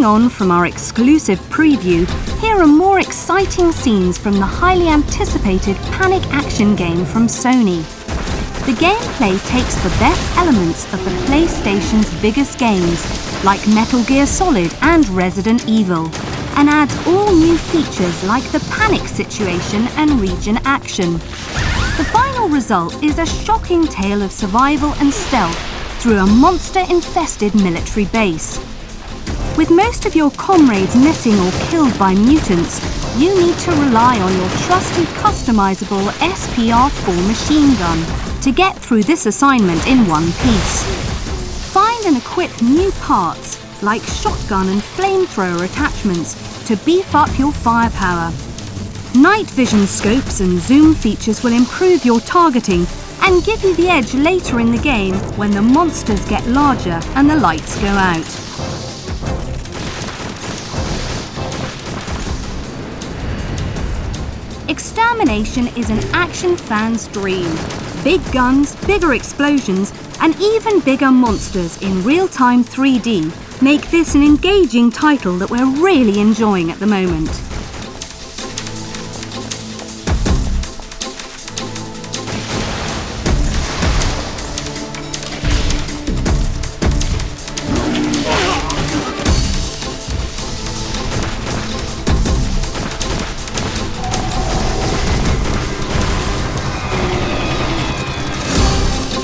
on from our exclusive preview, here are more exciting scenes from the highly anticipated Panic action game from Sony. The gameplay takes the best elements of the PlayStation's biggest games, like Metal Gear Solid and Resident Evil, and adds all new features like the panic situation and region action. The final result is a shocking tale of survival and stealth through a monster-infested military base. With most of your comrades missing or killed by mutants, you need to rely on your trusty customizable SPR-4 machine gun to get through this assignment in one piece. Find and equip new parts like shotgun and flamethrower attachments to beef up your firepower. Night vision scopes and zoom features will improve your targeting and give you the edge later in the game when the monsters get larger and the lights go out. Extermination is an action fan's dream. Big guns, bigger explosions, and even bigger monsters in real-time 3D make this an engaging title that we're really enjoying at the moment.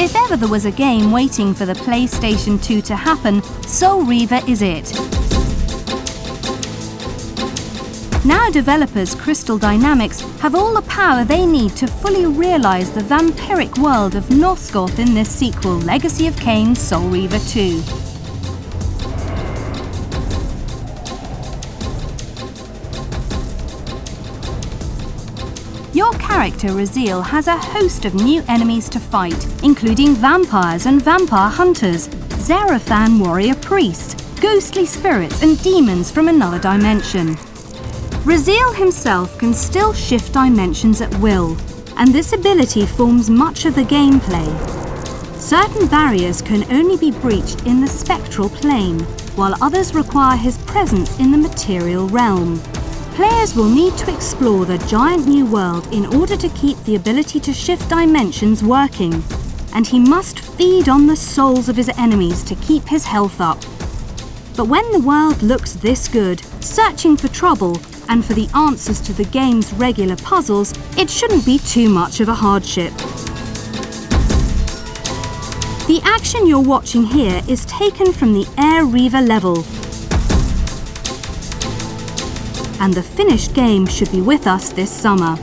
If ever there was a game waiting for the PlayStation 2 to happen, Soul Reaver is it. Now developers Crystal Dynamics have all the power they need to fully realise the vampiric world of Nosgoth in this sequel, Legacy of Kain, Soul Reaver 2. Your character, Raziel, has a host of new enemies to fight, including vampires and vampire hunters, Xerathan warrior priests, ghostly spirits and demons from another dimension. Raziel himself can still shift dimensions at will, and this ability forms much of the gameplay. Certain barriers can only be breached in the spectral plane, while others require his presence in the material realm. Players will need to explore the giant new world in order to keep the ability to shift dimensions working, and he must feed on the souls of his enemies to keep his health up. But when the world looks this good, searching for trouble and for the answers to the game's regular puzzles, it shouldn't be too much of a hardship. The action you're watching here is taken from the Air Reaver level, and the finished game should be with us this summer.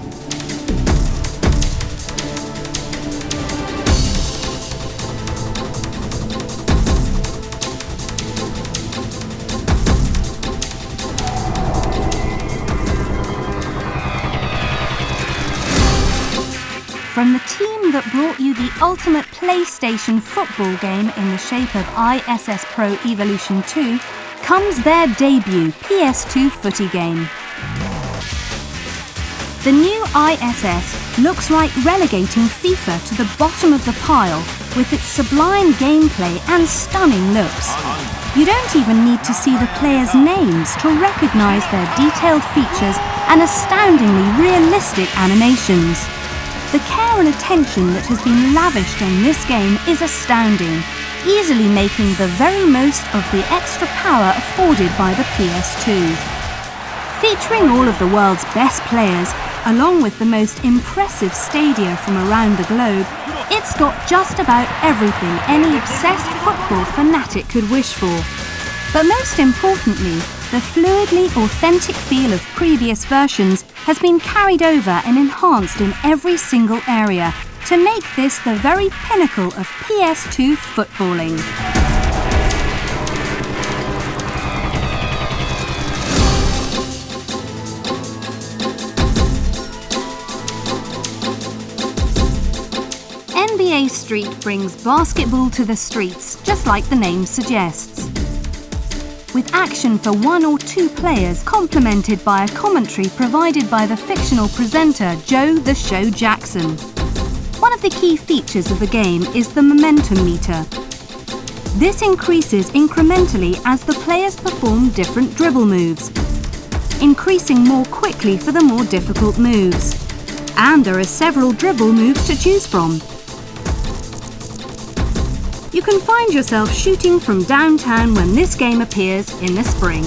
From the team that brought you the ultimate PlayStation football game in the shape of ISS Pro Evolution 2, comes their debut PS2 footy game. The new ISS looks like relegating FIFA to the bottom of the pile with its sublime gameplay and stunning looks. You don't even need to see the players' names to recognise their detailed features and astoundingly realistic animations. The care and attention that has been lavished on this game is astounding, easily making the very most of the extra power afforded by the PS2. Featuring all of the world's best players, along with the most impressive stadia from around the globe, it's got just about everything any obsessed football fanatic could wish for. But most importantly, the fluidly authentic feel of previous versions has been carried over and enhanced in every single area, to make this the very pinnacle of PS2 footballing. NBA Street brings basketball to the streets, just like the name suggests. With action for one or two players complemented by a commentary provided by the fictional presenter Joe the Show Jackson. One of the key features of the game is the momentum meter. This increases incrementally as the players perform different dribble moves, increasing more quickly for the more difficult moves. And there are several dribble moves to choose from. You can find yourself shooting from downtown when this game appears in the spring.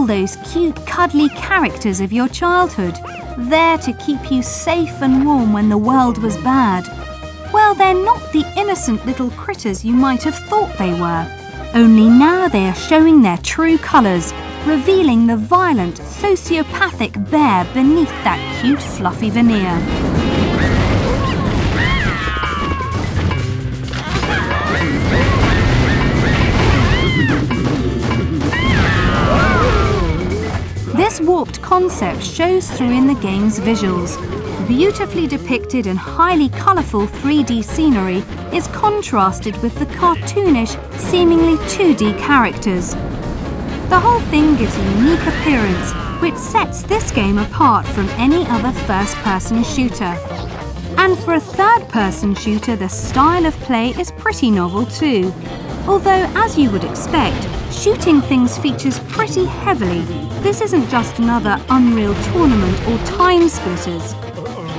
Those cute, cuddly characters of your childhood, there to keep you safe and warm when the world was bad. Well, they're not the innocent little critters you might have thought they were. Only now they are showing their true colours, revealing the violent, sociopathic bear beneath that cute, fluffy veneer. This warped concept shows through in the game's visuals. Beautifully depicted and highly colourful 3D scenery is contrasted with the cartoonish, seemingly 2D characters. The whole thing gives a unique appearance, which sets this game apart from any other first-person shooter. And for a third-person shooter, the style of play is pretty novel too. Although, as you would expect, shooting things features pretty heavily. This isn't just another Unreal Tournament or Time Splitters.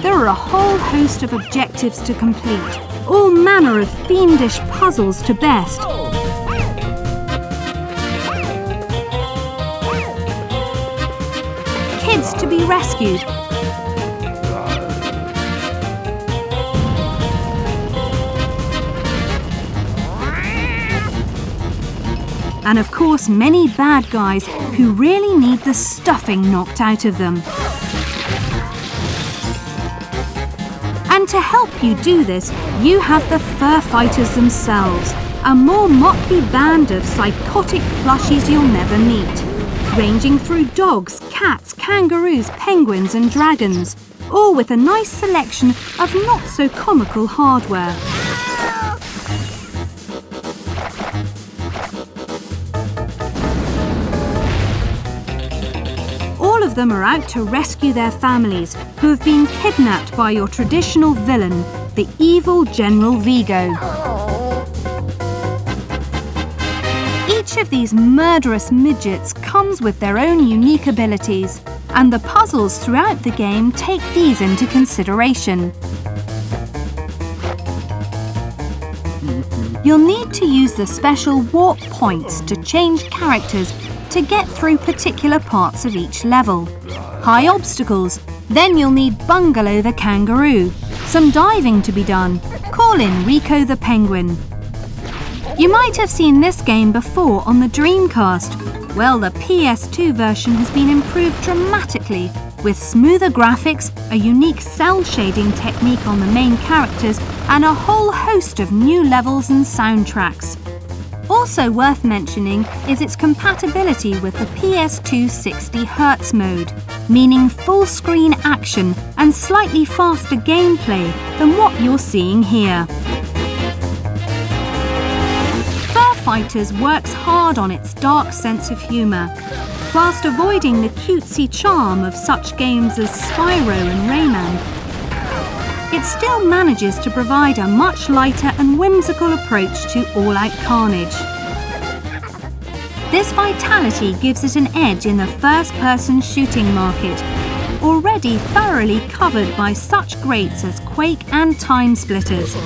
There are a whole host of objectives to complete, all manner of fiendish puzzles to best. Kids to be rescued. And of course, many bad guys who really need the stuffing knocked out of them. And to help you do this, you have the Fur Fighters themselves, a more motley band of psychotic plushies you'll never meet, ranging through dogs, cats, kangaroos, penguins and dragons, all with a nice selection of not-so-comical hardware. All of them are out to rescue their families who have been kidnapped by your traditional villain, the evil General Vigo. Each of these murderous midgets comes with their own unique abilities, and the puzzles throughout the game take these into consideration. You'll need to use the special warp points to change characters to get through particular parts of each level. High obstacles, then you'll need Bungalow the kangaroo, some diving to be done, call in Rico the penguin. You might have seen this game before on the Dreamcast. Well, the PS2 version has been improved dramatically with smoother graphics, a unique cel shading technique on the main characters, and a whole host of new levels and soundtracks. Also worth mentioning is its compatibility with the PS2 60Hz mode, meaning full-screen action and slightly faster gameplay than what you're seeing here. Fur Fighters works hard on its dark sense of humour, whilst avoiding the cutesy charm of such games as Spyro and Rayman. It still manages to provide a much lighter and whimsical approach to all-out carnage. This vitality gives it an edge in the first-person shooting market, already thoroughly covered by such greats as Quake and Time Splitters.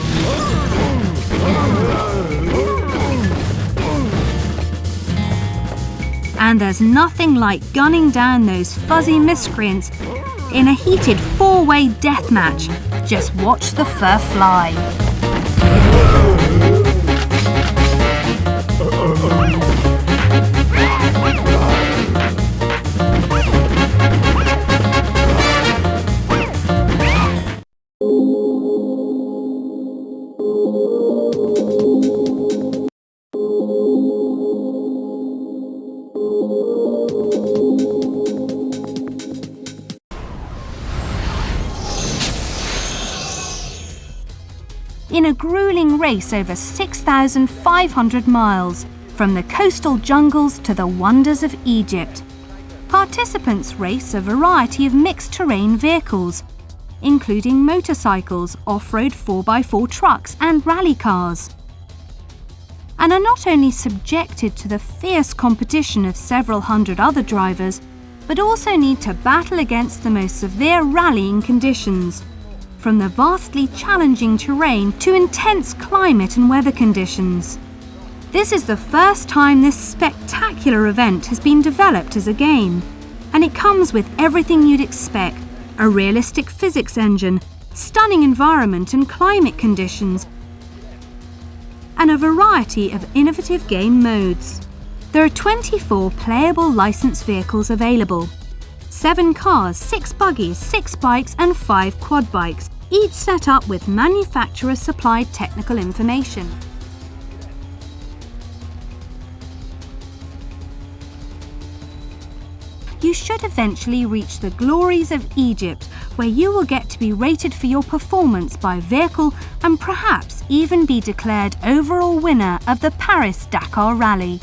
And there's nothing like gunning down those fuzzy miscreants in a heated 4-way death match. Just watch the fur fly. In a grueling race over 6,500 miles, from the coastal jungles to the wonders of Egypt, participants race a variety of mixed terrain vehicles, including motorcycles, off-road 4x4 trucks and rally cars, and are not only subjected to the fierce competition of several hundred other drivers, but also need to battle against the most severe rallying conditions, from the vastly challenging terrain to intense climate and weather conditions. This is the first time this spectacular event has been developed as a game, and it comes with everything you'd expect: a realistic physics engine, stunning environment and climate conditions, and a variety of innovative game modes. There are 24 playable licensed vehicles available: 7 cars, 6 buggies, 6 bikes and 5 quad bikes, each set up with manufacturer-supplied technical information. You should eventually reach the glories of Egypt, where you will get to be rated for your performance by vehicle and perhaps even be declared overall winner of the Paris-Dakar Rally.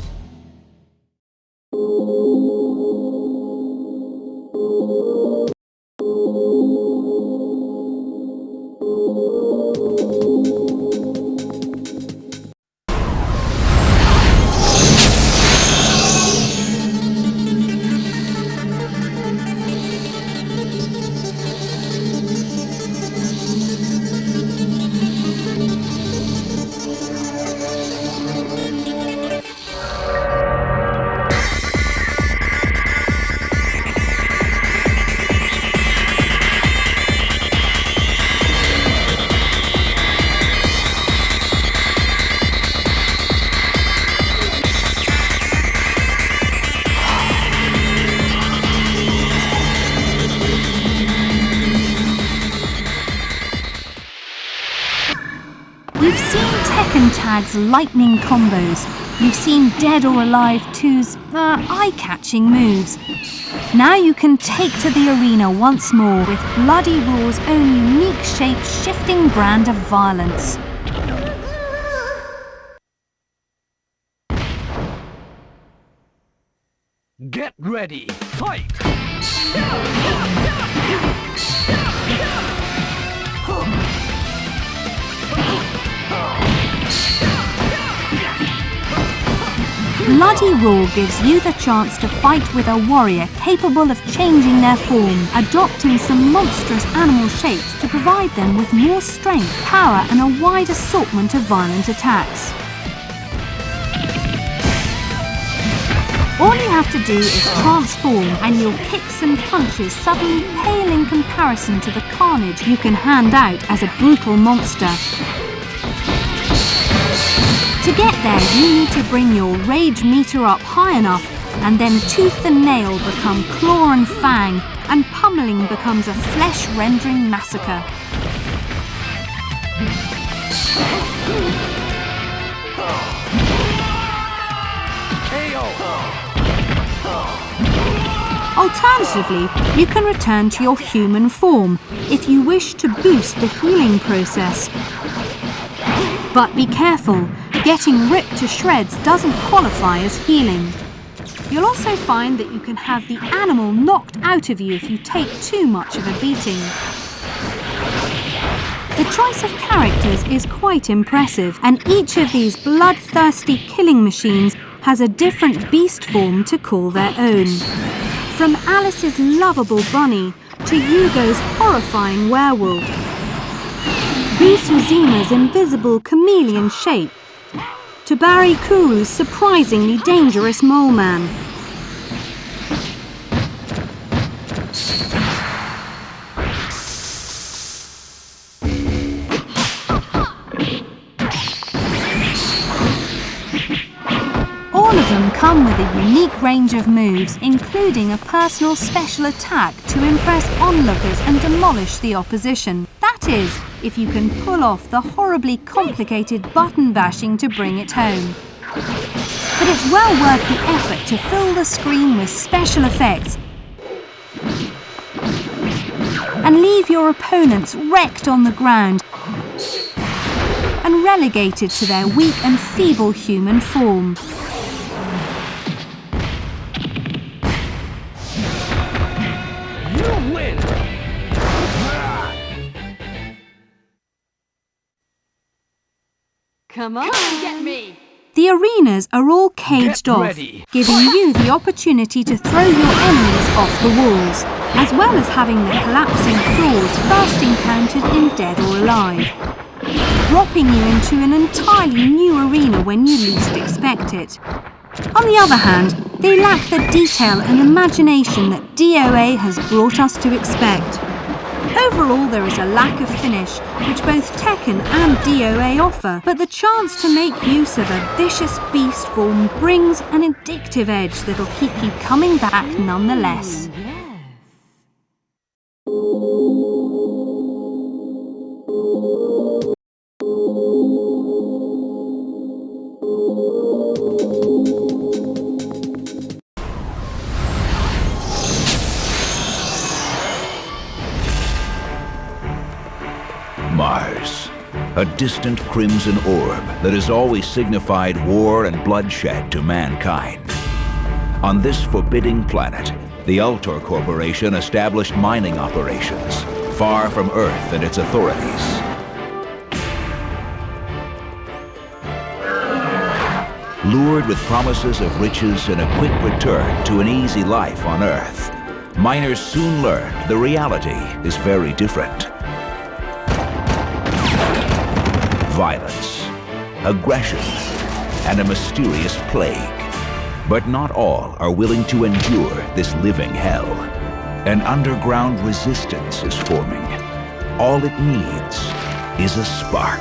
You've seen Tekken Tag's lightning combos. You've seen Dead or Alive 2's eye-catching moves. Now you can take to the arena once more with Bloody Raw's own unique shape-shifting brand of violence. Get ready, fight! Bloody Raw gives you the chance to fight with a warrior capable of changing their form, adopting some monstrous animal shapes to provide them with more strength, power and a wide assortment of violent attacks. All you have to do is transform, and your kicks and punches suddenly pale in comparison to the carnage you can hand out as a brutal monster. To get there, you need to bring your rage meter up high enough, and then tooth and nail become claw and fang, and pummeling becomes a flesh-rendering massacre. Alternatively, you can return to your human form if you wish to boost the healing process. But be careful, getting ripped to shreds doesn't qualify as healing. You'll also find that you can have the animal knocked out of you if you take too much of a beating. The choice of characters is quite impressive, and each of these bloodthirsty killing machines has a different beast form to call their own. From Alice's lovable bunny to Yugo's horrifying werewolf, Boo Suzuma's invisible chameleon shape, to Barry Kuru's surprisingly dangerous mole man. of them come with a unique range of moves, including a personal special attack to impress onlookers and demolish the opposition. That is, if you can pull off the horribly complicated button bashing to bring it home. But it's well worth the effort to fill the screen with special effects and leave your opponents wrecked on the ground and relegated to their weak and feeble human form. You win! Come on, get me! The arenas are all caged Get off, ready. giving you the opportunity to throw your enemies off the walls, as well as having the collapsing floors first encountered in Dead or Alive, dropping you into an entirely new arena when you least expect it. On the other hand, they lack the detail and imagination that DOA has brought us to expect. Overall, there is a lack of finish, which both Tekken and DOA offer, but the chance to make use of a vicious beast form brings an addictive edge that'll keep you coming back nonetheless. Mars, a distant crimson orb that has always signified war and bloodshed to mankind. On this forbidding planet, the Ultor Corporation established mining operations, far from Earth and its authorities. Lured with promises of riches and a quick return to an easy life on Earth, miners soon learned the reality is very different. Violence, aggression, and a mysterious plague. But not all are willing to endure this living hell. An underground resistance is forming. All it needs is a spark.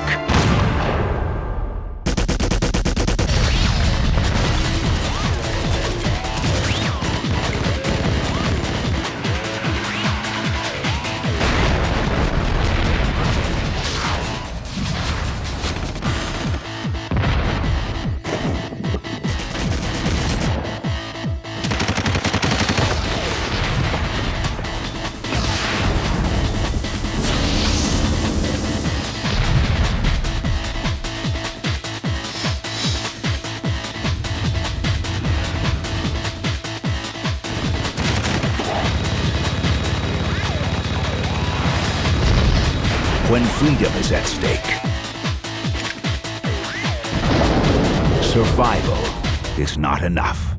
When freedom is at stake, survival is not enough.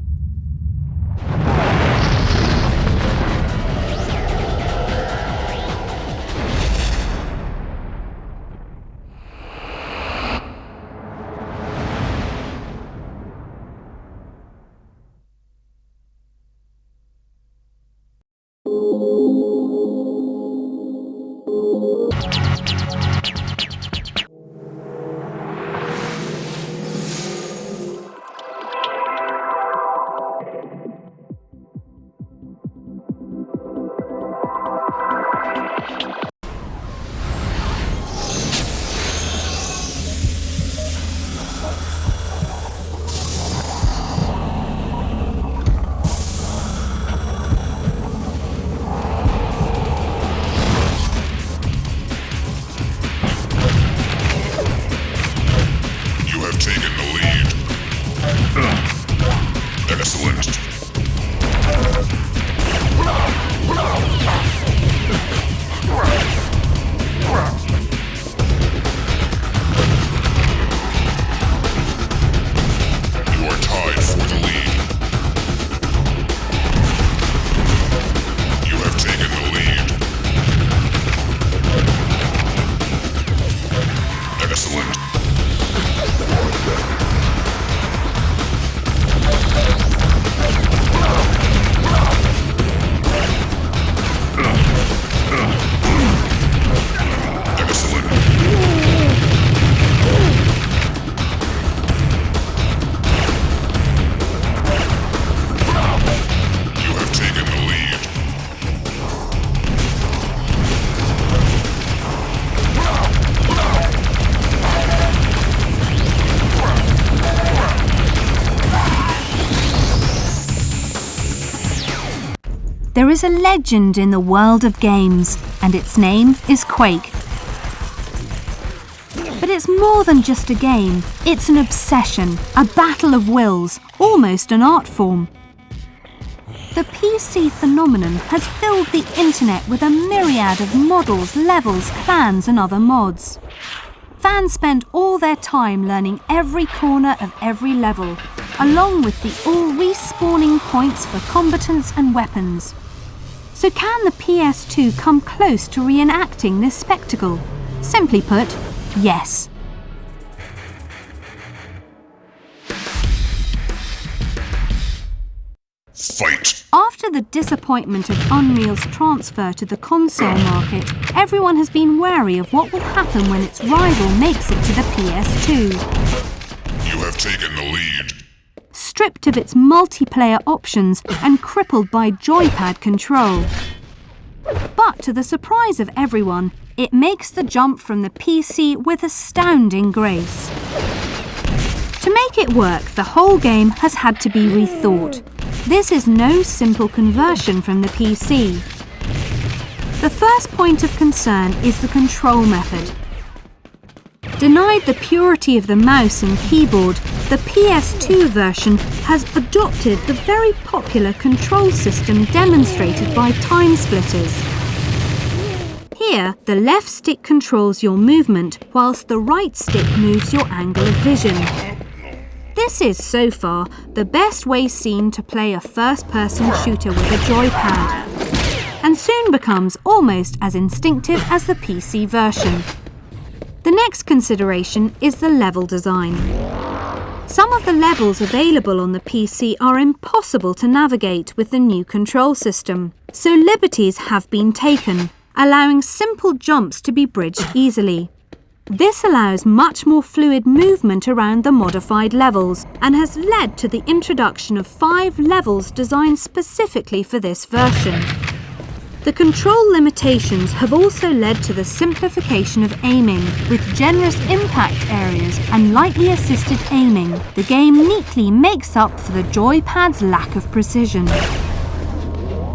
There is a legend in the world of games, and its name is Quake. But it's more than just a game. It's an obsession, a battle of wills, almost an art form. The PC phenomenon has filled the internet with a myriad of models, levels, clans and other mods. Fans spend all their time learning every corner of every level, along with the all respawning points for combatants and weapons. So can the PS2 come close to reenacting this spectacle? Simply put, yes. Fight! After the disappointment of Unreal's transfer to the console market, everyone has been wary of what will happen when its rival makes it to the PS2. You have taken the lead. Stripped of its multiplayer options and crippled by joypad control. But to the surprise of everyone, it makes the jump from the PC with astounding grace. To make it work, the whole game has had to be rethought. This is no simple conversion from the PC. The first point of concern is the control method. Denied the purity of the mouse and keyboard, the PS2 version has adopted the very popular control system demonstrated by Time Splitters. Here, the left stick controls your movement, whilst the right stick moves your angle of vision. This is, so far, the best way seen to play a first-person shooter with a joypad, and soon becomes almost as instinctive as the PC version. The next consideration is the level design. Some of the levels available on the PC are impossible to navigate with the new control system, so liberties have been taken, allowing simple jumps to be bridged easily. This allows much more fluid movement around the modified levels and has led to the introduction of 5 levels designed specifically for this version. The control limitations have also led to the simplification of aiming, with generous impact areas and lightly assisted aiming. The game neatly makes up for the joypad's lack of precision.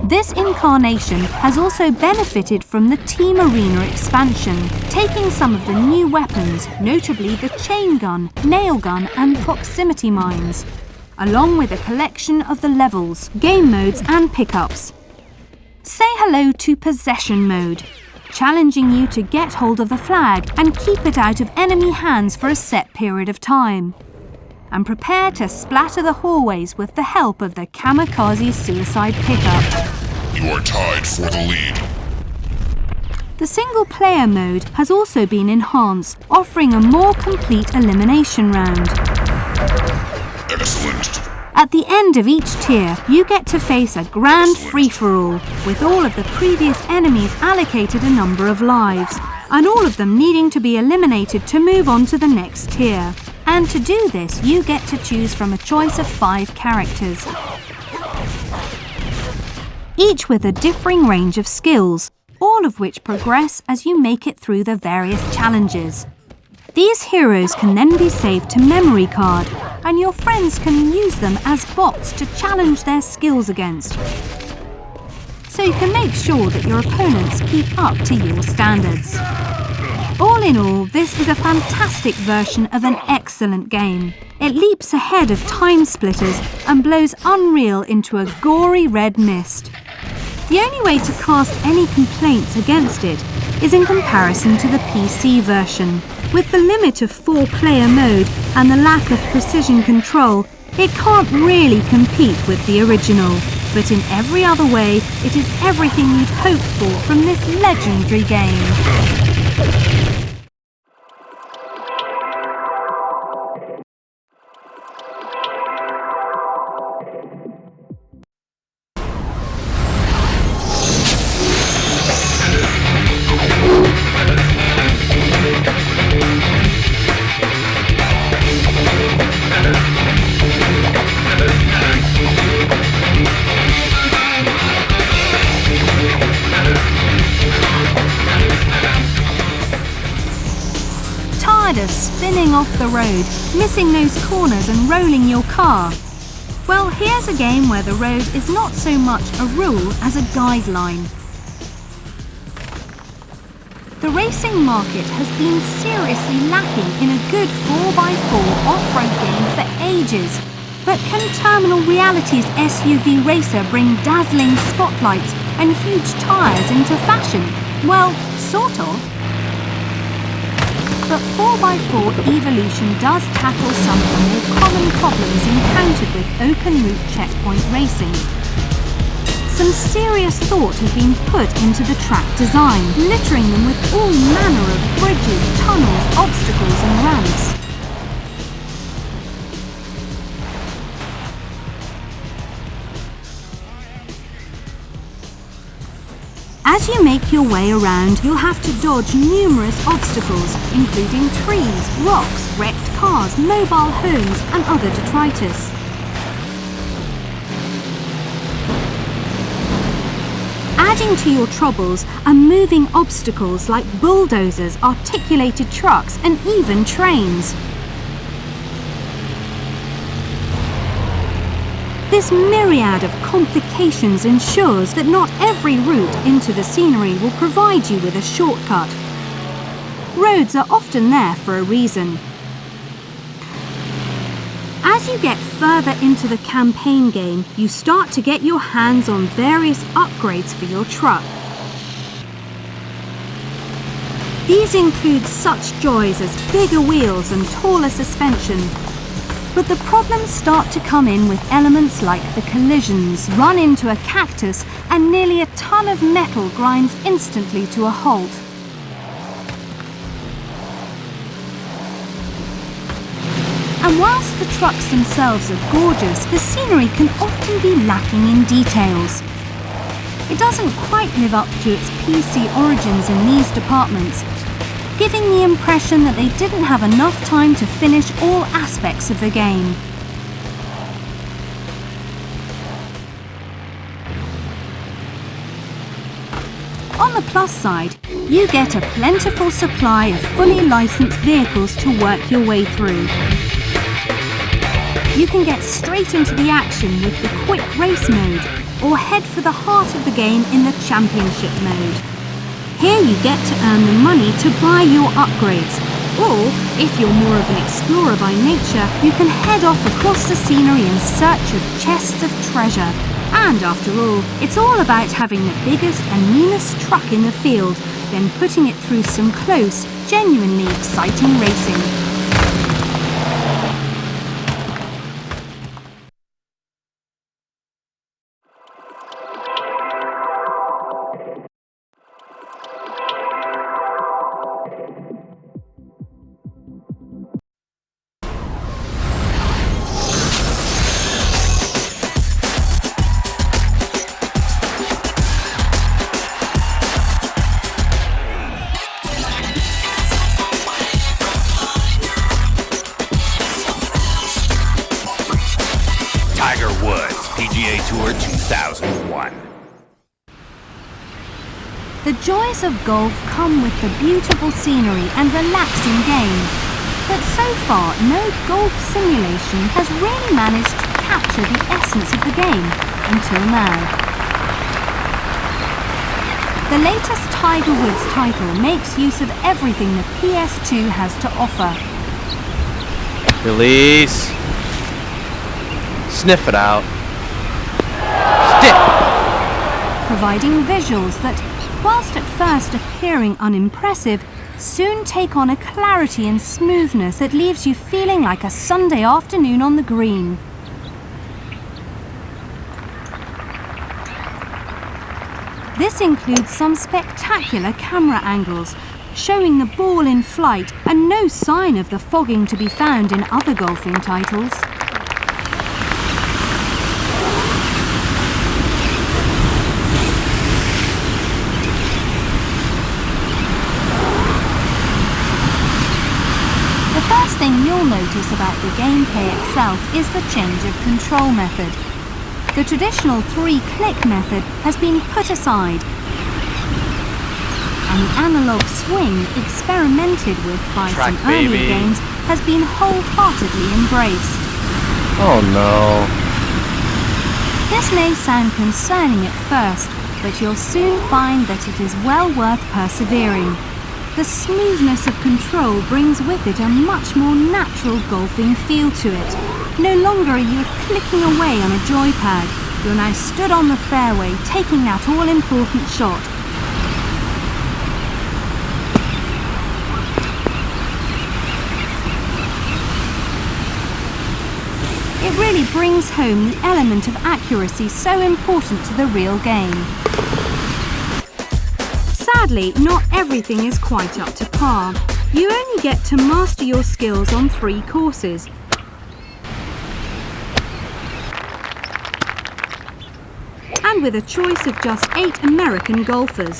This incarnation has also benefited from the Team Arena expansion, taking some of the new weapons, notably the chain gun, nail gun and proximity mines, along with a collection of the levels, game modes and pickups. Say hello to Possession Mode, challenging you to get hold of the flag and keep it out of enemy hands for a set period of time. And prepare to splatter the hallways with the help of the Kamikaze Suicide pickup. You are tied for the lead. The single-player mode has also been enhanced, offering a more complete elimination round. Excellent. At the end of each tier, you get to face a grand free-for-all, with all of the previous enemies allocated a number of lives, and all of them needing to be eliminated to move on to the next tier. And to do this, you get to choose from a choice of 5 characters, each with a differing range of skills, all of which progress as you make it through the various challenges. These heroes can then be saved to memory card, and your friends can use them as bots to challenge their skills against. So you can make sure that your opponents keep up to your standards. All in all, this is a fantastic version of an excellent game. It leaps ahead of Time Splitters and blows Unreal into a gory red mist. The only way to cast any complaints against it is in comparison to the PC version. With the limit of 4-player mode and the lack of precision control, it can't really compete with the original. But in every other way, it is everything you'd hope for from this legendary game. Tired of spinning off the road, missing those corners and rolling your car? Well, here's a game where the road is not so much a rule as a guideline. The racing market has been seriously lacking in a good 4x4 off-road game for ages. But can Terminal Reality's SUV racer bring dazzling spotlights and huge tyres into fashion? Well, sort of. But 4x4 Evolution does tackle some of the more common problems encountered with open route checkpoint racing. Some serious thought has been put into the track design, littering them with all manner of bridges, tunnels, obstacles and ramps. As you make your way around, you'll have to dodge numerous obstacles, including trees, rocks, wrecked cars, mobile homes and other detritus. Adding to your troubles are moving obstacles like bulldozers, articulated trucks and even trains. This myriad of complications ensures that not every route into the scenery will provide you with a shortcut. Roads are often there for a reason. As you get further into the campaign game, you start to get your hands on various upgrades for your truck. These include such joys as bigger wheels and taller suspension. But the problems start to come in with elements like the collisions, run into a cactus, and nearly a ton of metal grinds instantly to a halt. And whilst the trucks themselves are gorgeous, the scenery can often be lacking in details. It doesn't quite live up to its PC origins in these departments, giving the impression that they didn't have enough time to finish all aspects of the game. On the plus side, you get a plentiful supply of fully licensed vehicles to work your way through. You can get straight into the action with the quick race mode, or head for the heart of the game in the championship mode. Here you get to earn the money to buy your upgrades, or if you're more of an explorer by nature, you can head off across the scenery in search of chests of treasure. And after all, it's all about having the biggest and meanest truck in the field, then putting it through some close, genuinely exciting racing. Tour 2001. The joys of golf come with the beautiful scenery and relaxing game. But so far, no golf simulation has really managed to capture the essence of the game until now. The latest Tiger Woods title makes use of everything the PS2 has to offer. Release. Sniff it out. Providing visuals that, whilst at first appearing unimpressive, soon take on a clarity and smoothness that leaves you feeling like a Sunday afternoon on the green. This includes some spectacular camera angles, showing the ball in flight and no sign of the fogging to be found in other golfing titles. The first thing you'll notice about the gameplay itself is the change of control method. The traditional 3-click method has been put aside, and the analog swing experimented with by some earlier games has been wholeheartedly embraced. Oh no. This may sound concerning at first, but you'll soon find that it is well worth persevering. The smoothness of control brings with it a much more natural golfing feel to it. No longer are you clicking away on a joypad. You're now stood on the fairway, taking that all-important shot. It really brings home the element of accuracy so important to the real game. Sadly, not everything is quite up to par. You only get to master your skills on 3 courses. And with a choice of just 8 American golfers.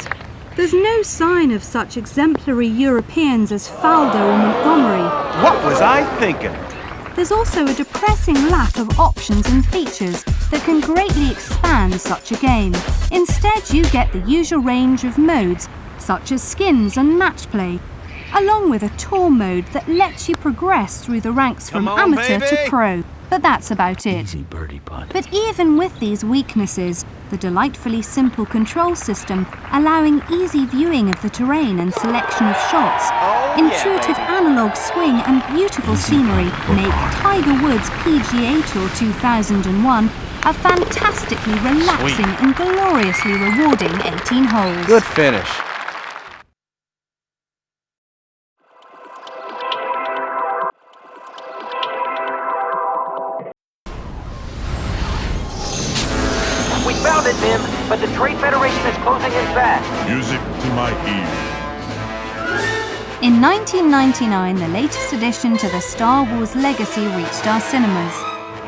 There's no sign of such exemplary Europeans as Faldo or Montgomery. What was I thinking? There's also a depressing lack of options and features that can greatly expand such a game. Instead, you get the usual range of modes, such as skins and match play, along with a tour mode that lets you progress through the ranks from amateur to pro. But that's about it. Easy birdie putt. But even with these weaknesses, the delightfully simple control system, allowing easy viewing of the terrain and selection of shots, intuitive analog swing and beautiful scenery make Tiger Woods PGA Tour 2001 a fantastically relaxing and gloriously rewarding 18 holes. Good finish. We found it, Tim, but the Trade Federation is closing in fast. Music to my ears. In 1999, the latest addition to the Star Wars legacy reached our cinemas.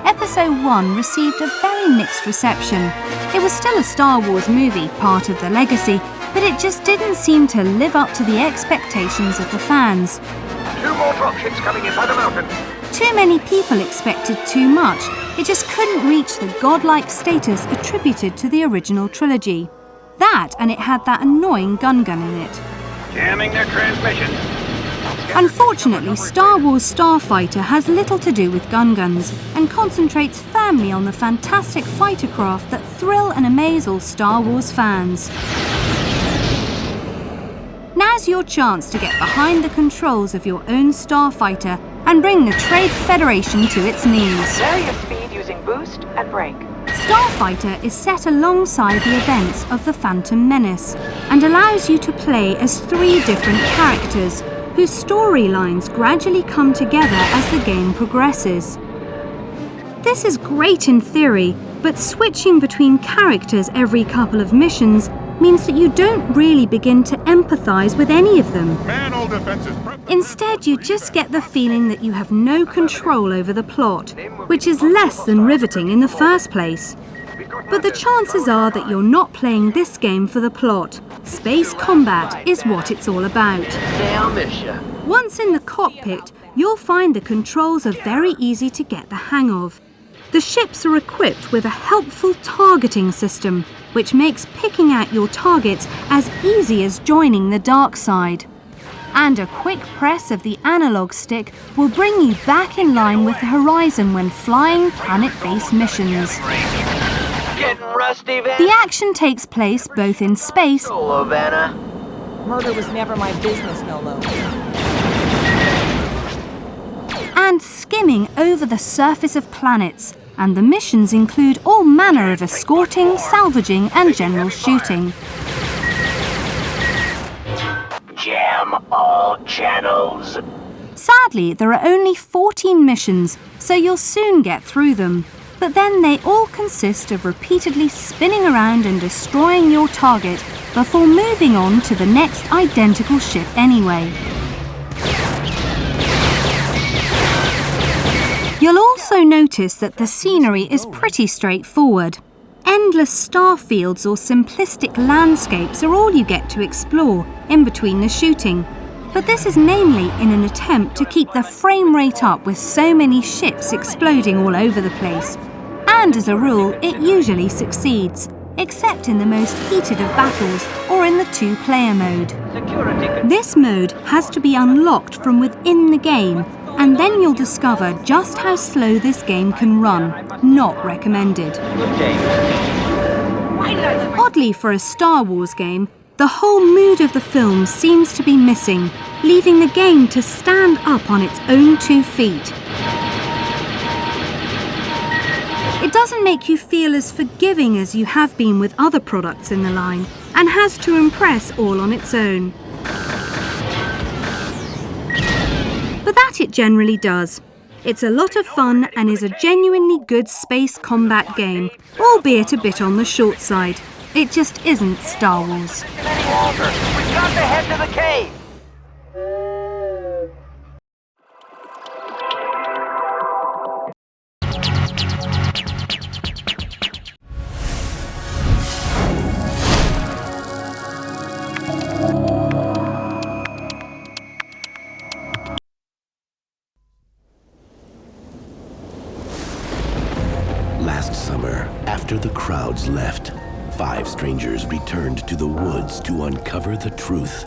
Episode 1 received a very mixed reception. It was still a Star Wars movie, part of the legacy, but it just didn't seem to live up to the expectations of the fans. 2 more dropships coming in by the mountain. Too many people expected too much. It just couldn't reach the godlike status attributed to the original trilogy. That, and it had that annoying gun in it. Jamming their transmission. Unfortunately, Star Wars Starfighter has little to do with guns and concentrates firmly on the fantastic fighter craft that thrill and amaze all Star Wars fans. Now's your chance to get behind the controls of your own Starfighter and bring the Trade Federation to its knees. Vary your speed using boost and brake. Starfighter is set alongside the events of the Phantom Menace and allows you to play as 3 different characters whose storylines gradually come together as the game progresses. This is great in theory, but switching between characters every couple of missions means that you don't really begin to empathise with any of them. Instead, you just get the feeling that you have no control over the plot, which is less than riveting in the first place. But the chances are that you're not playing this game for the plot. Space combat is what it's all about. Once in the cockpit, you'll find the controls are very easy to get the hang of. The ships are equipped with a helpful targeting system, which makes picking out your targets as easy as joining the dark side. And a quick press of the analog stick will bring you back in line with the horizon when flying planet-based missions. Getting rusty, Vanna. The action takes place both in space Hello, Vanna. Murder was never my business, Nolo. and skimming over the surface of planets, and the missions include all manner of escorting, salvaging and general shooting. Jam all channels. Sadly, there are only 14 missions, so you'll soon get through them. But then they all consist of repeatedly spinning around and destroying your target before moving on to the next identical ship anyway. You'll also notice that the scenery is pretty straightforward. Endless star fields or simplistic landscapes are all you get to explore in between the shooting. But this is mainly in an attempt to keep the frame rate up with so many ships exploding all over the place. And as a rule, it usually succeeds, except in the most heated of battles or in the two-player mode. This mode has to be unlocked from within the game, And then you'll discover just how slow this game can run. Not recommended. Oddly for a Star Wars game, the whole mood of the film seems to be missing, leaving the game to stand up on its own 2 feet. It doesn't make you feel as forgiving as you have been with other products in the line, and has to impress all on its own. But that it generally does. It's a lot of fun and is a genuinely good space combat game, albeit a bit on the short side. It just isn't Star Wars. Any longer. We've got to head to the cave. Last summer, after the crowds left, 5 strangers returned to the woods to uncover the truth.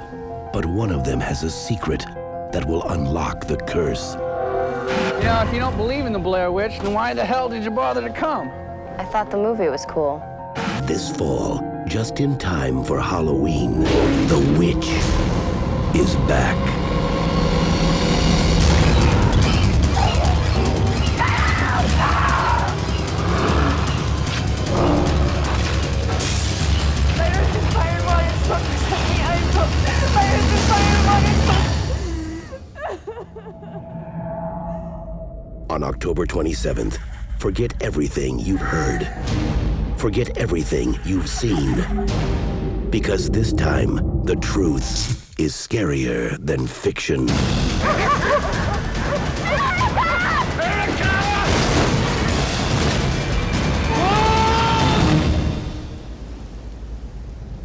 But one of them has a secret that will unlock the curse. You know, if you don't believe in the Blair Witch, then why the hell did you bother to come? I thought the movie was cool. This fall, just in time for Halloween, the witch is back. On October 27th, forget everything you've heard. Forget everything you've seen. Because this time, the truth is scarier than fiction.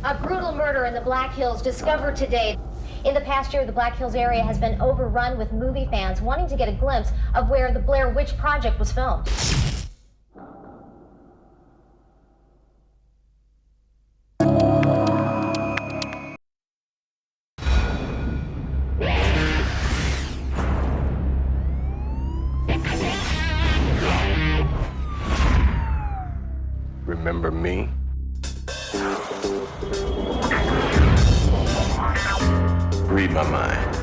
A brutal murder in the Black Hills discovered today. In the past year, the Black Hills area has been overrun with movie fans wanting to get a glimpse of where the Blair Witch Project was filmed. Remember me? Read my mind.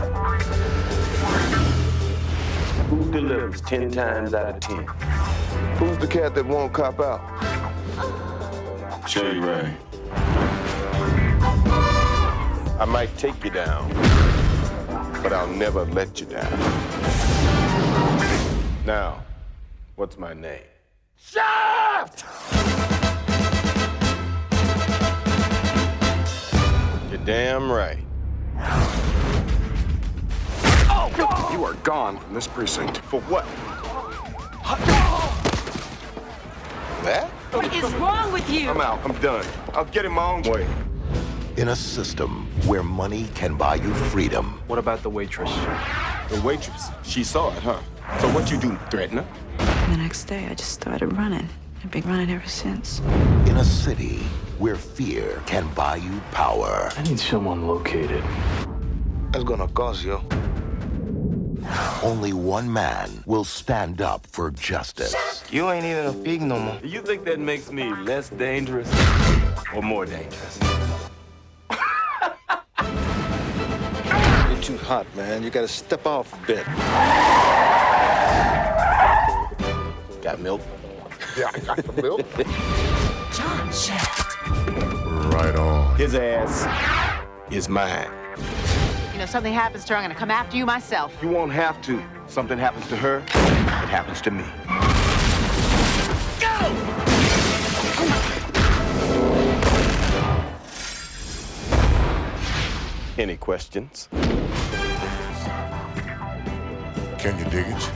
Who delivers 10 times out of 10? Who's the cat that won't cop out? Show you right. I might take you down, but I'll never let you down. Now, what's my name? Shaft! You're damn right. You are gone from this precinct. For what? That? What is wrong with you? I'm out. I'm done. I'll get him my own way. In a system where money can buy you freedom. What about the waitress? The waitress, she saw it, huh? So what you do, threaten her? The next day, I just started running. I've been running ever since. In a city where fear can buy you power. I need someone located. That's gonna cost you. Only one man will stand up for justice. You ain't even a pig no more. You think that makes me less dangerous or more dangerous? You're too hot, man. You gotta step off a bit. Got milk? Yeah, I got the milk. John Shaft. Right on. His ass is mine. You know, something happens to her, I'm gonna come after you myself. You won't have to. Something happens to her, it happens to me. Go! Any questions? Can you dig it?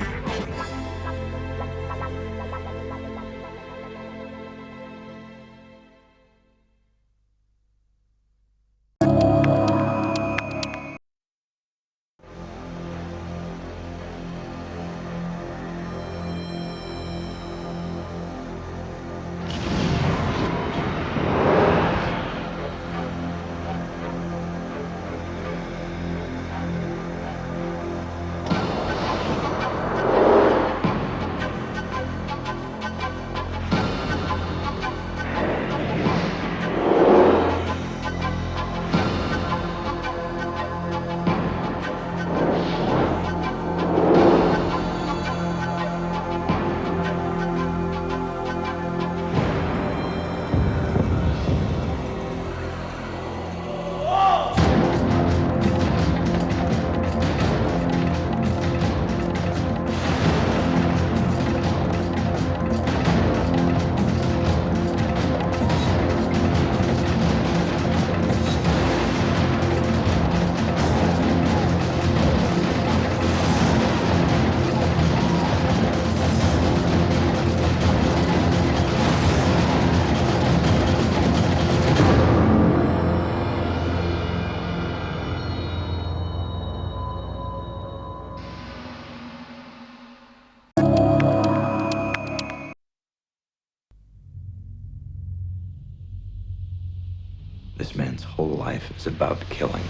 man's whole life is about killing.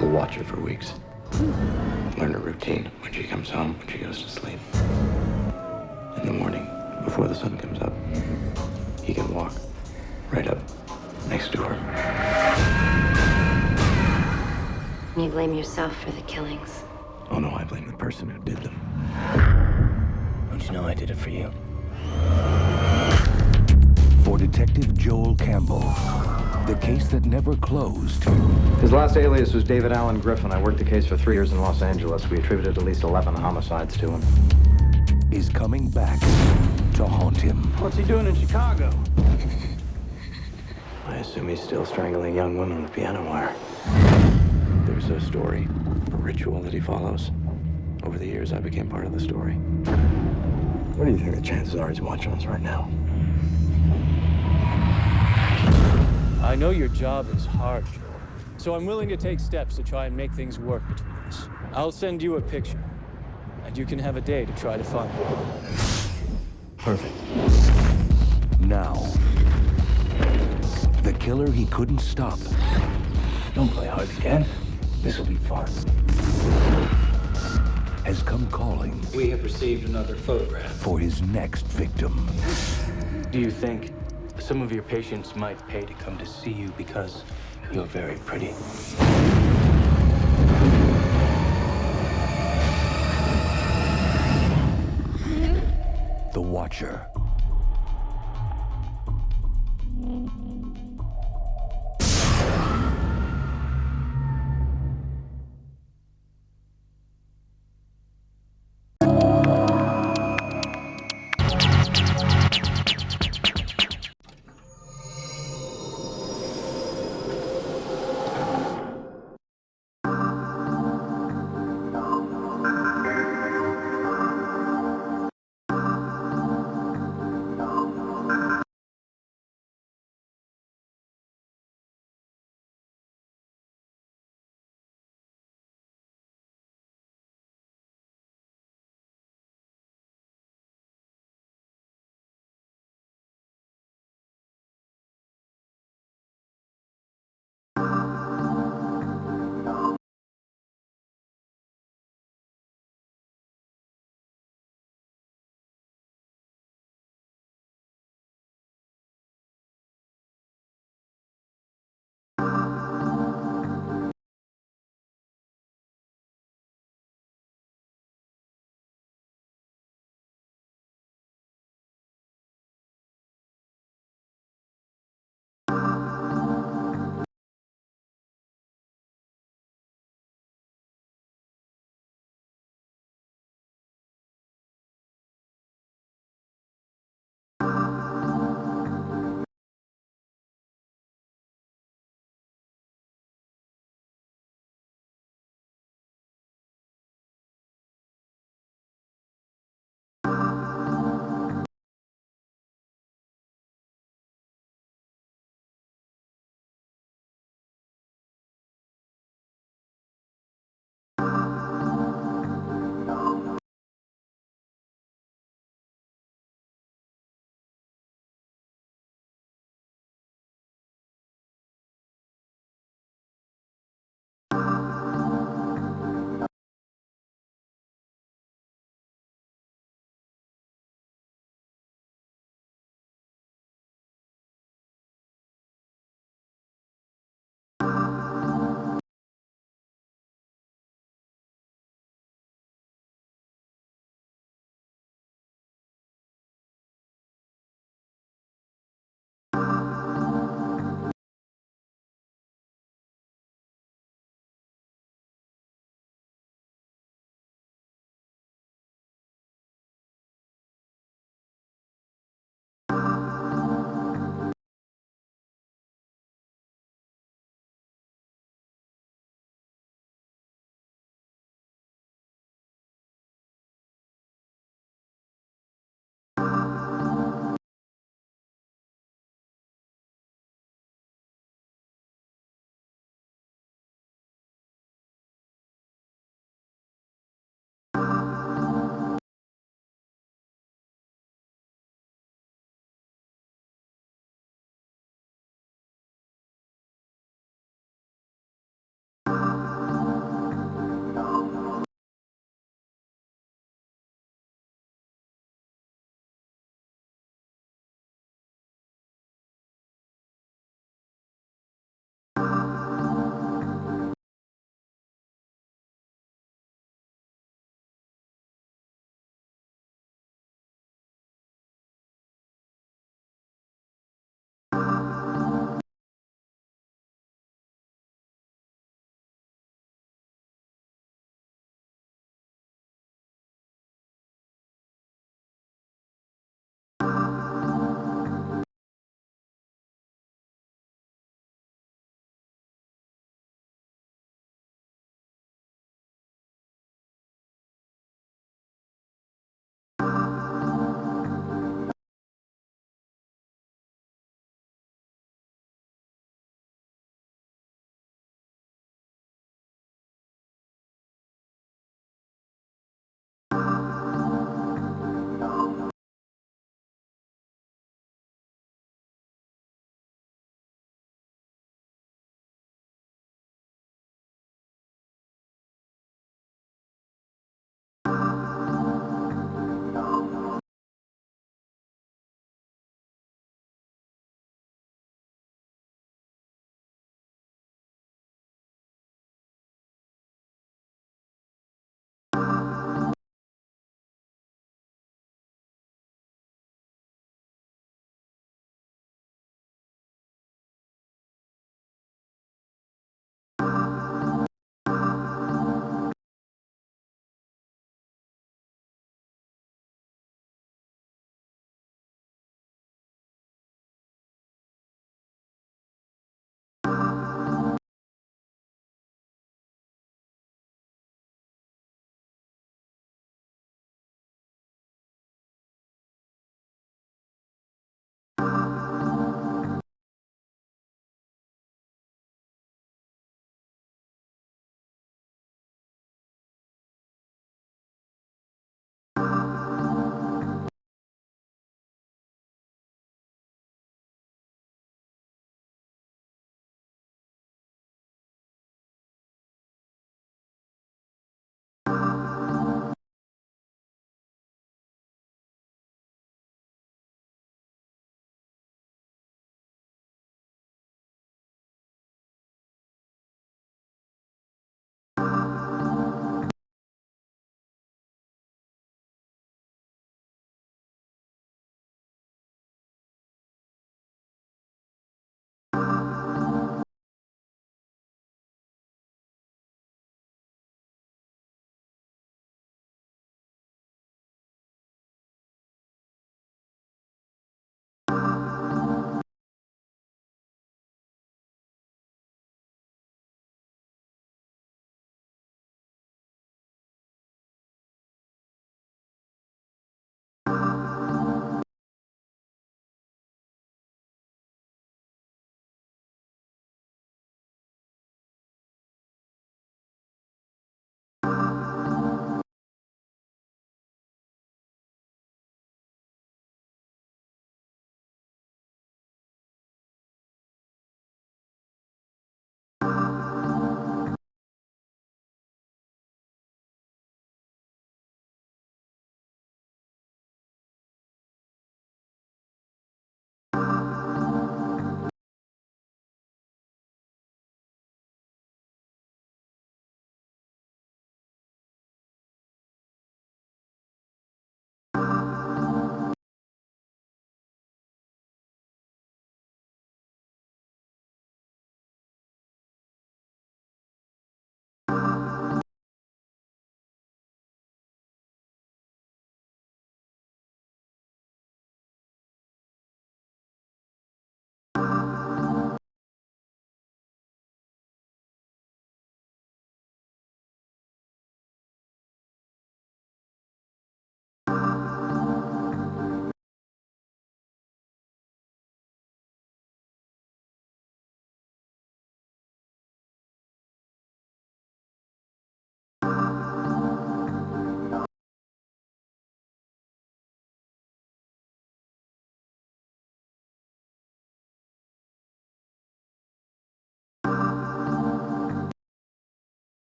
You'll watch her for weeks. Learn her routine when she comes home, when she goes to sleep. In the morning, before the sun comes up, he can walk right up next to her. You blame yourself for the killings. Oh no, I blame the person who did them. Don't you know I did it for you? For Detective Joel Campbell, the case that never closed. His last alias was David Allen Griffin. I worked the case for 3 years in Los Angeles. We attributed at least 11 homicides to him. Is coming back to haunt him. What's he doing in Chicago? I assume he's still strangling young women with piano wire. There's a story, a ritual that he follows. Over the years, I became part of the story. What do you think the chances are he's watching us right now? I know your job is hard, Joel, so I'm willing to take steps to try and make things work between us. I'll send you a picture, and you can have a day to try to find it. Perfect. Now, the killer he couldn't stop. Don't play hard again. This will be fun. Has come calling. We have received another photograph. For his next victim. Do you think some of your patients might pay to come to see you because you're very pretty? The Watcher.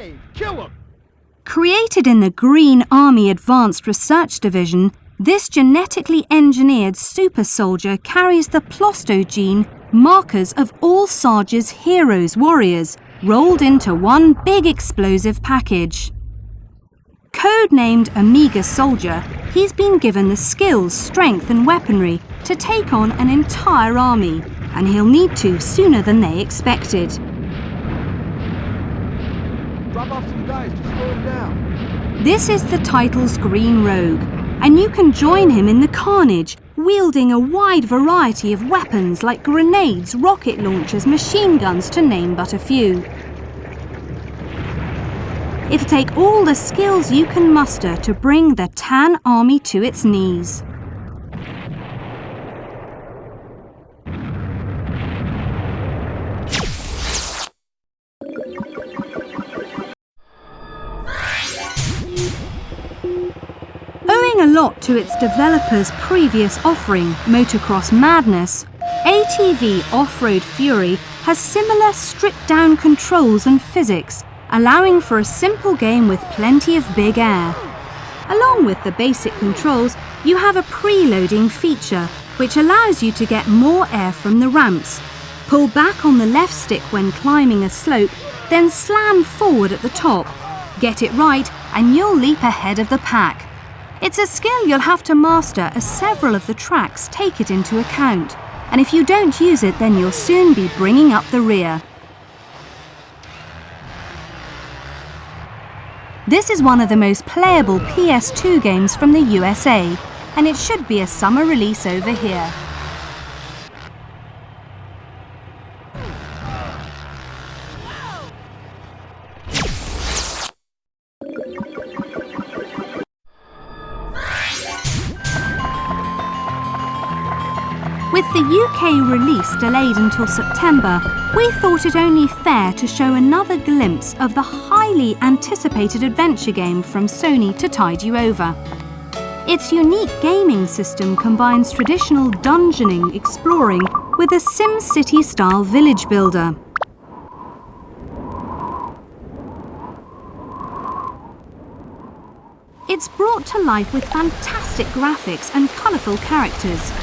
Hey, kill him! Created in the Green Army Advanced Research Division, this genetically engineered super soldier carries the Plosto gene, markers of all Sarge's heroes warriors, rolled into one big explosive package. Codenamed Amiga Soldier, he's been given the skills, strength and weaponry to take on an entire army, and he'll need to sooner than they expected. Drop off some guys to slow him down. This is the title's Green Rogue, and you can join him in the carnage, wielding a wide variety of weapons like grenades, rocket launchers, machine guns, to name but a few. It'll take all the skills you can muster to bring the Tan Army to its knees. Owing a lot to its developers' previous offering, Motocross Madness, ATV Off-Road Fury has similar stripped-down controls and physics, allowing for a simple game with plenty of big air. Along with the basic controls, you have a preloading feature, which allows you to get more air from the ramps. Pull back on the left stick when climbing a slope, then slam forward at the top. Get it right, and you'll leap ahead of the pack. It's a skill you'll have to master, as several of the tracks take it into account. And if you don't use it, then you'll soon be bringing up the rear. This is one of the most playable PS2 games from the USA, and it should be a summer release over here. With the UK release delayed until September, we thought it only fair to show another glimpse of the highly anticipated adventure game from Sony to tide you over. Its unique gaming system combines traditional dungeoning exploring with a SimCity-style village builder. It's brought to life with fantastic graphics and colourful characters.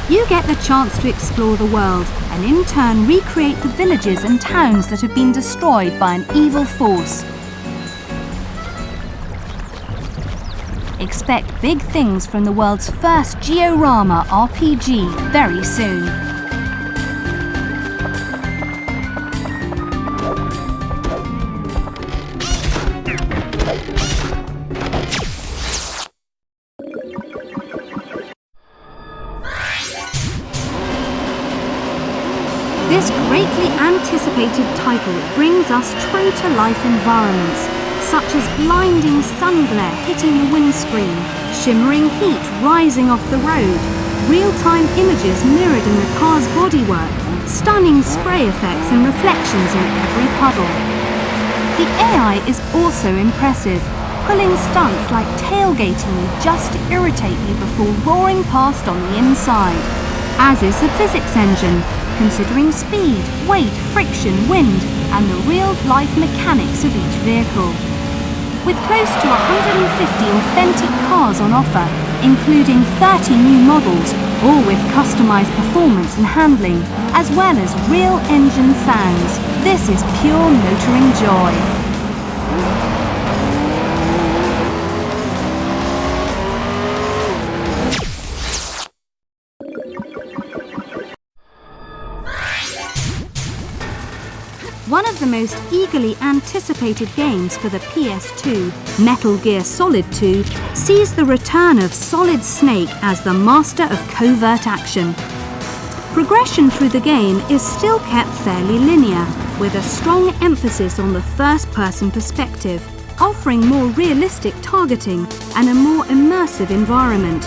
You get the chance to explore the world and in turn recreate the villages and towns that have been destroyed by an evil force. Expect big things from the world's first Georama RPG very soon. This greatly anticipated title brings us true-to-life environments, such as blinding sun glare hitting the windscreen, shimmering heat rising off the road, real-time images mirrored in the car's bodywork, stunning spray effects and reflections in every puddle. The AI is also impressive, pulling stunts like tailgating you just to irritate you before roaring past on the inside, as is the physics engine, considering speed, weight, friction, wind, and the real-life mechanics of each vehicle. With close to 150 authentic cars on offer, including 30 new models, all with customized performance and handling, as well as real engine sounds, this is pure motoring joy. One of the most eagerly anticipated games for the PS2, Metal Gear Solid 2, sees the return of Solid Snake as the master of covert action. Progression through the game is still kept fairly linear, with a strong emphasis on the first-person perspective, offering more realistic targeting and a more immersive environment.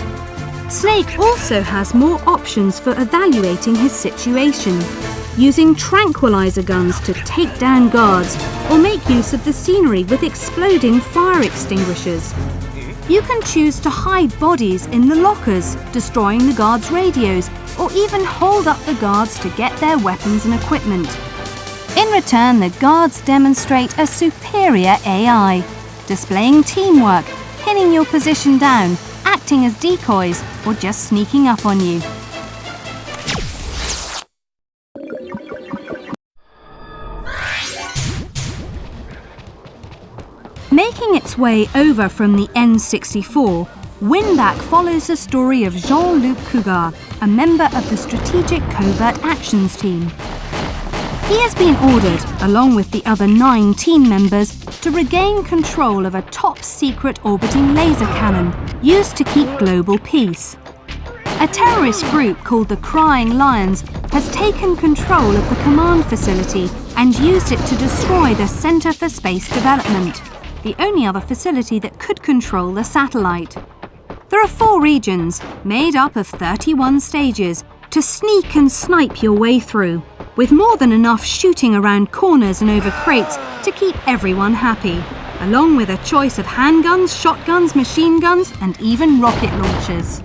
Snake also has more options for evaluating his situation, using tranquilizer guns to take down guards or make use of the scenery with exploding fire extinguishers. You can choose to hide bodies in the lockers, destroying the guards' radios, or even hold up the guards to get their weapons and equipment. In return, the guards demonstrate a superior AI, displaying teamwork, pinning your position down, acting as decoys, or just sneaking up on you. Making its way over from the N64, Winback follows the story of Jean-Luc Cougar, a member of the Strategic Covert Actions team. He has been ordered, along with the other 9 team members, to regain control of a top-secret orbiting laser cannon used to keep global peace. A terrorist group called the Crying Lions has taken control of the command facility and used it to destroy the Center for Space Development, the only other facility that could control the satellite. There are 4 regions, made up of 31 stages, to sneak and snipe your way through, with more than enough shooting around corners and over crates to keep everyone happy, along with a choice of handguns, shotguns, machine guns, and even rocket launchers.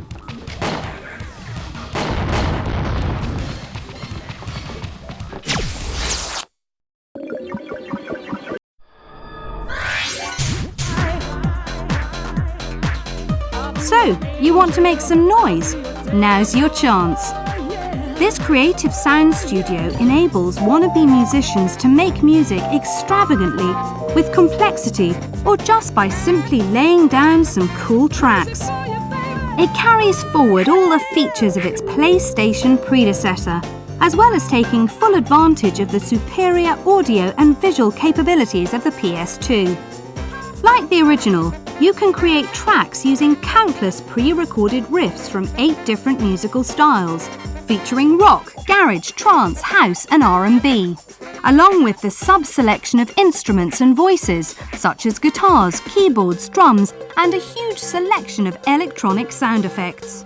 So, you want to make some noise? Now's your chance. This creative sound studio enables wannabe musicians to make music extravagantly, with complexity, or just by simply laying down some cool tracks. It carries forward all the features of its PlayStation predecessor, as well as taking full advantage of the superior audio and visual capabilities of the PS2. Like the original, you can create tracks using countless pre-recorded riffs from 8 different musical styles, featuring rock, garage, trance, house and R&B, along with the sub-selection of instruments and voices, such as guitars, keyboards, drums, and a huge selection of electronic sound effects.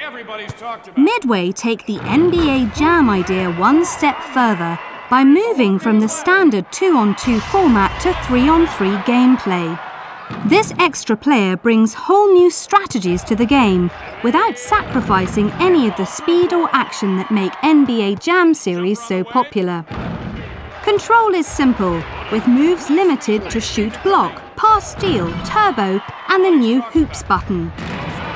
Everybody's talked about. Midway take the NBA Jam idea one step further by moving from the standard 2-on-2 format to 3-on-3 gameplay. This extra player brings whole new strategies to the game without sacrificing any of the speed or action that make NBA Jam series so popular. Control is simple, with moves limited to shoot block, pass steal, turbo, and the new hoops button.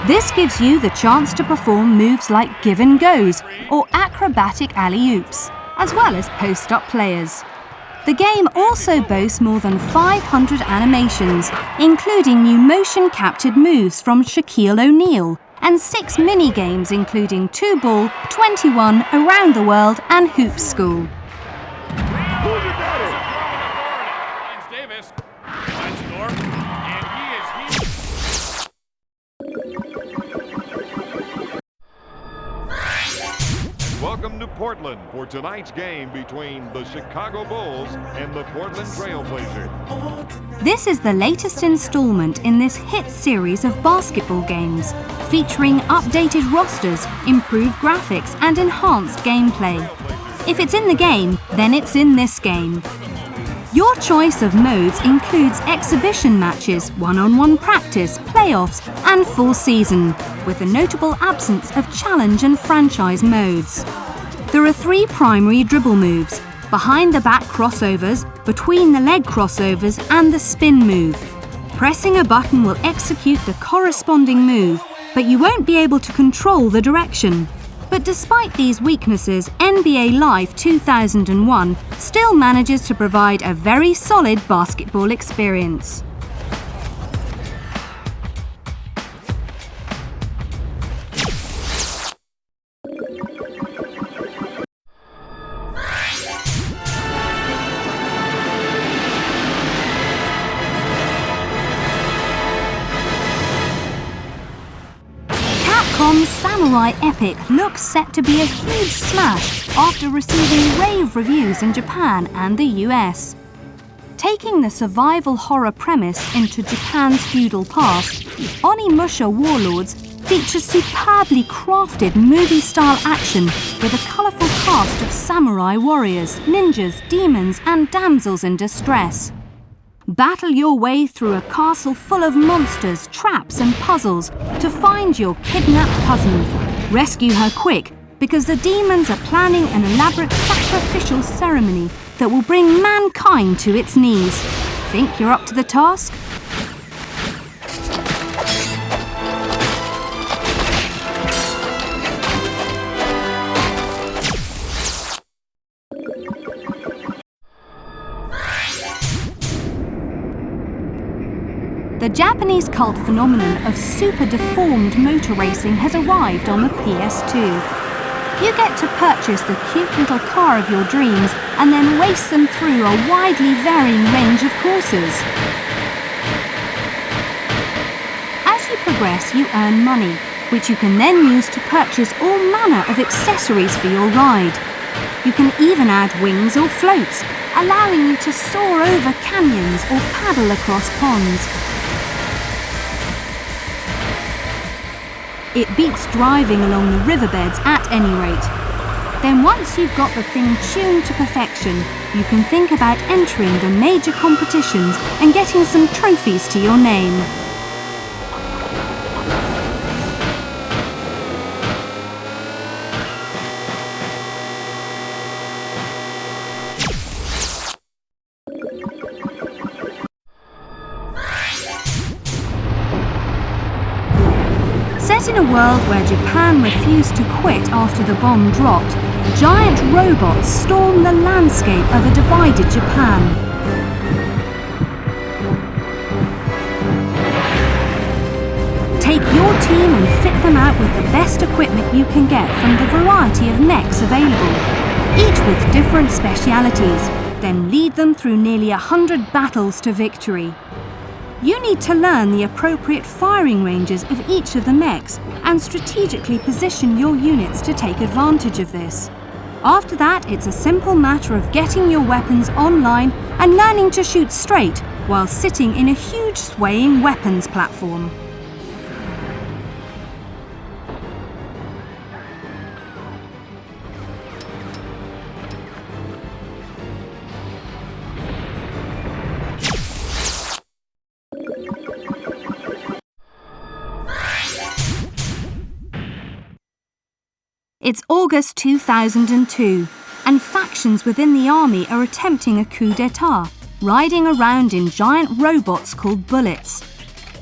This gives you the chance to perform moves like give and goes or acrobatic alley-oops, as well as post-up players. The game also boasts more than 500 animations, including new motion-captured moves from Shaquille O'Neal, and 6 mini-games including 2-ball, 21, Around the World, and Hoop School. Welcome to Portland for tonight's game between the Chicago Bulls and the Portland Trailblazers. This is the latest installment in this hit series of basketball games, featuring updated rosters, improved graphics, and enhanced gameplay. If it's in the game, then it's in this game. Your choice of modes includes exhibition matches, one-on-one practice, playoffs, and full season, with a notable absence of challenge and franchise modes. There are 3 primary dribble moves: behind the back crossovers, between the leg crossovers, and the spin move. Pressing a button will execute the corresponding move, but you won't be able to control the direction. But despite these weaknesses, NBA Live 2001 still manages to provide a very solid basketball experience. Capcom's Samurai Epic looks set to be a huge smash after receiving rave reviews in Japan and the US. Taking the survival horror premise into Japan's feudal past, Onimusha warlords features superbly crafted movie-style action with a colourful cast of samurai warriors, ninjas, demons and damsels in distress. Battle your way through a castle full of monsters, traps and puzzles to find your kidnapped cousin. Rescue her quick, because the demons are planning an elaborate sacrificial ceremony that will bring mankind to its knees. Think you're up to the task? The Japanese cult phenomenon of super deformed motor racing has arrived on the PS2. You get to purchase the cute little car of your dreams and then race them through a widely varying range of courses. As you progress, you earn money, which you can then use to purchase all manner of accessories for your ride. You can even add wings or floats, allowing you to soar over canyons or paddle across ponds. It beats driving along the riverbeds at any rate. Then once you've got the thing tuned to perfection, you can think about entering the major competitions and getting some trophies to your name. Set in a world where Japan refused to quit after the bomb dropped, giant robots storm the landscape of a divided Japan. Take your team and fit them out with the best equipment you can get from the variety of mechs available, each with different specialities, then lead them through nearly 100 battles to victory. You need to learn the appropriate firing ranges of each of the mechs and strategically position your units to take advantage of this. After that, it's a simple matter of getting your weapons online and learning to shoot straight while sitting in a huge swaying weapons platform. It's August 2002, and factions within the army are attempting a coup d'etat, riding around in giant robots called bullets.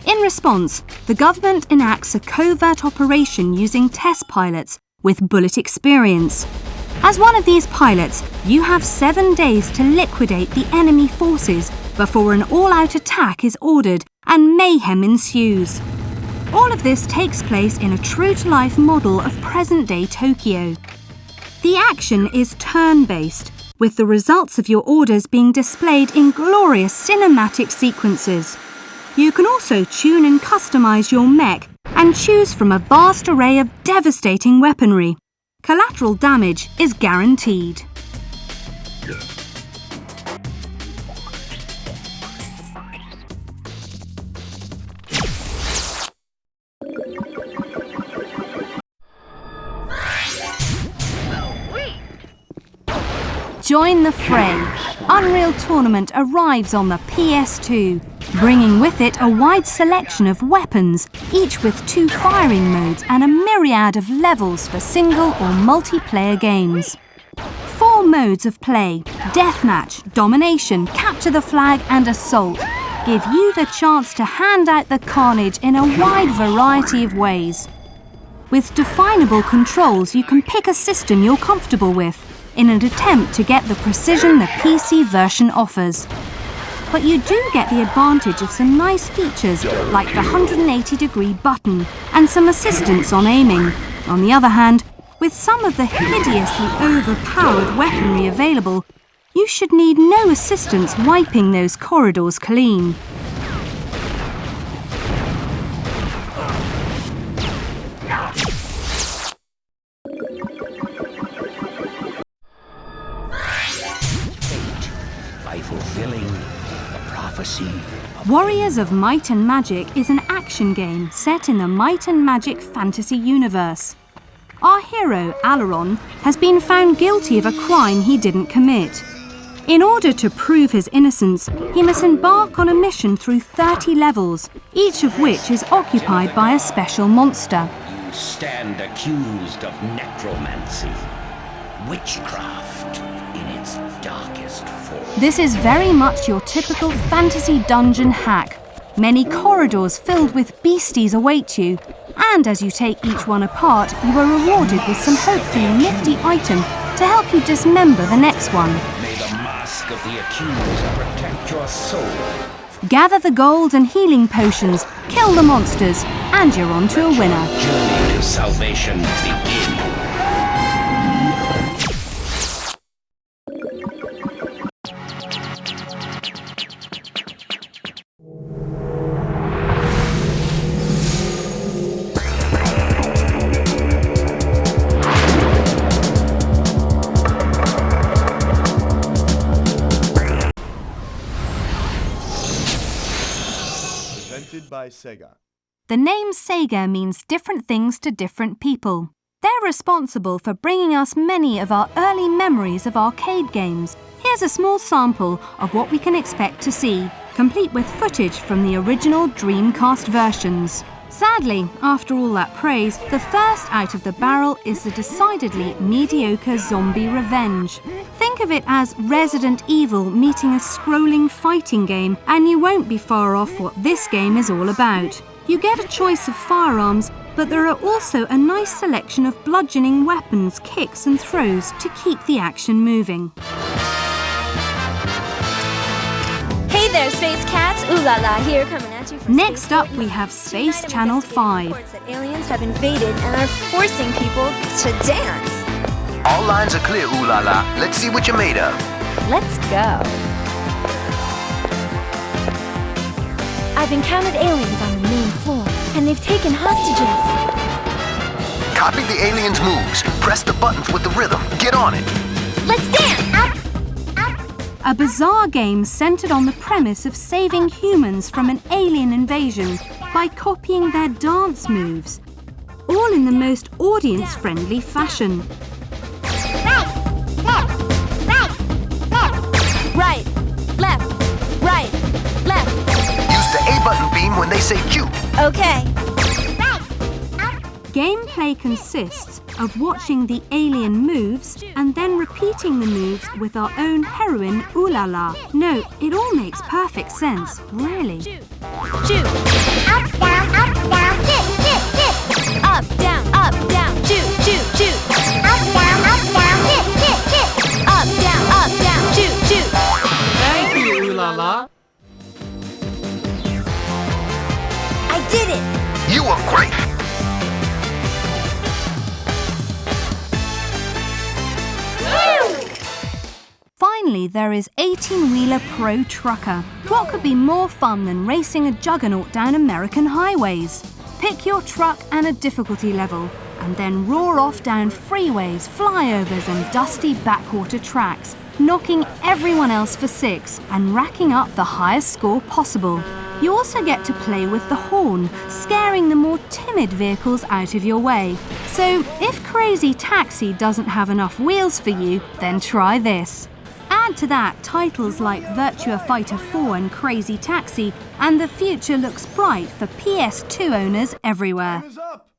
In response, the government enacts a covert operation using test pilots with bullet experience. As one of these pilots, you have 7 days to liquidate the enemy forces before an all-out attack is ordered and mayhem ensues. All of this takes place in a true-to-life model of present-day Tokyo. The action is turn-based, with the results of your orders being displayed in glorious cinematic sequences. You can also tune and customize your mech and choose from a vast array of devastating weaponry. Collateral damage is guaranteed. Join the fray. Unreal Tournament arrives on the PS2, bringing with it a wide selection of weapons, each with 2 firing modes and a myriad of levels for single or multiplayer games. 4 modes of play: Deathmatch, Domination, Capture the Flag and Assault give you the chance to hand out the carnage in a wide variety of ways. With definable controls, you can pick a system you're comfortable with, in an attempt to get the precision the PC version offers. But you do get the advantage of some nice features like the 180-degree button and some assistance on aiming. On the other hand, with some of the hideously overpowered weaponry available, you should need no assistance wiping those corridors clean. By fulfilling the prophecy of Warriors of Might and Magic is an action game set in the Might and Magic fantasy universe. Our hero, Alaron, has been found guilty of a crime he didn't commit. In order to prove his innocence, he must embark on a mission through 30 levels, each of which is occupied by a special monster. You stand accused of necromancy, witchcraft in its darkest form. This is very much your typical fantasy dungeon hack. Many corridors filled with beasties await you, and as you take each one apart, you are rewarded with some hopefully nifty item to help you dismember the next one. May the mask of the accuser protect your soul. Gather the gold and healing potions, kill the monsters, and you're on to a winner. Journey to salvation begins. By Sega. The name Sega means different things to different people. They're responsible for bringing us many of our early memories of arcade games. Here's a small sample of what we can expect to see, complete with footage from the original Dreamcast versions. Sadly, after all that praise, the first out of the barrel is the decidedly mediocre Zombie Revenge. Think of it as Resident Evil meeting a scrolling fighting game, and you won't be far off what this game is all about. You get a choice of firearms, but there are also a nice selection of bludgeoning weapons, kicks and throws to keep the action moving. Hey there, Space Cats! Ooh la la, here coming at you from Next up, we have Space Channel 5. Reports that aliens have invaded and are forcing people to dance. All lines are clear, ooh la la. Let's see what you're made of. Let's go. I've encountered aliens on the main floor, and they've taken hostages. Copy the aliens' moves. Press the buttons with the rhythm. Get on it. Let's dance! Up! A bizarre game centered on the premise of saving humans from an alien invasion by copying their dance moves, all in the most audience-friendly fashion. Right, left, right, left. Use the A button beam when they say cue. Okay. Gameplay consists of watching the alien moves and then repeating the moves with our own heroine, Ooh La La. No, it all makes perfect sense, really. Shoot. Up, down, hit, hit, hit. Up, down, shoot, shoot, shoot. Up, down, hit, hit, hit. Up, down, shoot, shoot. Thank you, Ooh La La. I did it. You are great. Finally, there is 18-wheeler Pro Trucker. What could be more fun than racing a juggernaut down American highways? Pick your truck and a difficulty level, and then roar off down freeways, flyovers and dusty backwater tracks, knocking everyone else for 6 and racking up the highest score possible. You also get to play with the horn, scaring the more timid vehicles out of your way. So, if Crazy Taxi doesn't have enough wheels for you, then try this. Add to that titles like Virtua Fighter 4 and Crazy Taxi, and the future looks bright for PS2 owners everywhere. Time is up.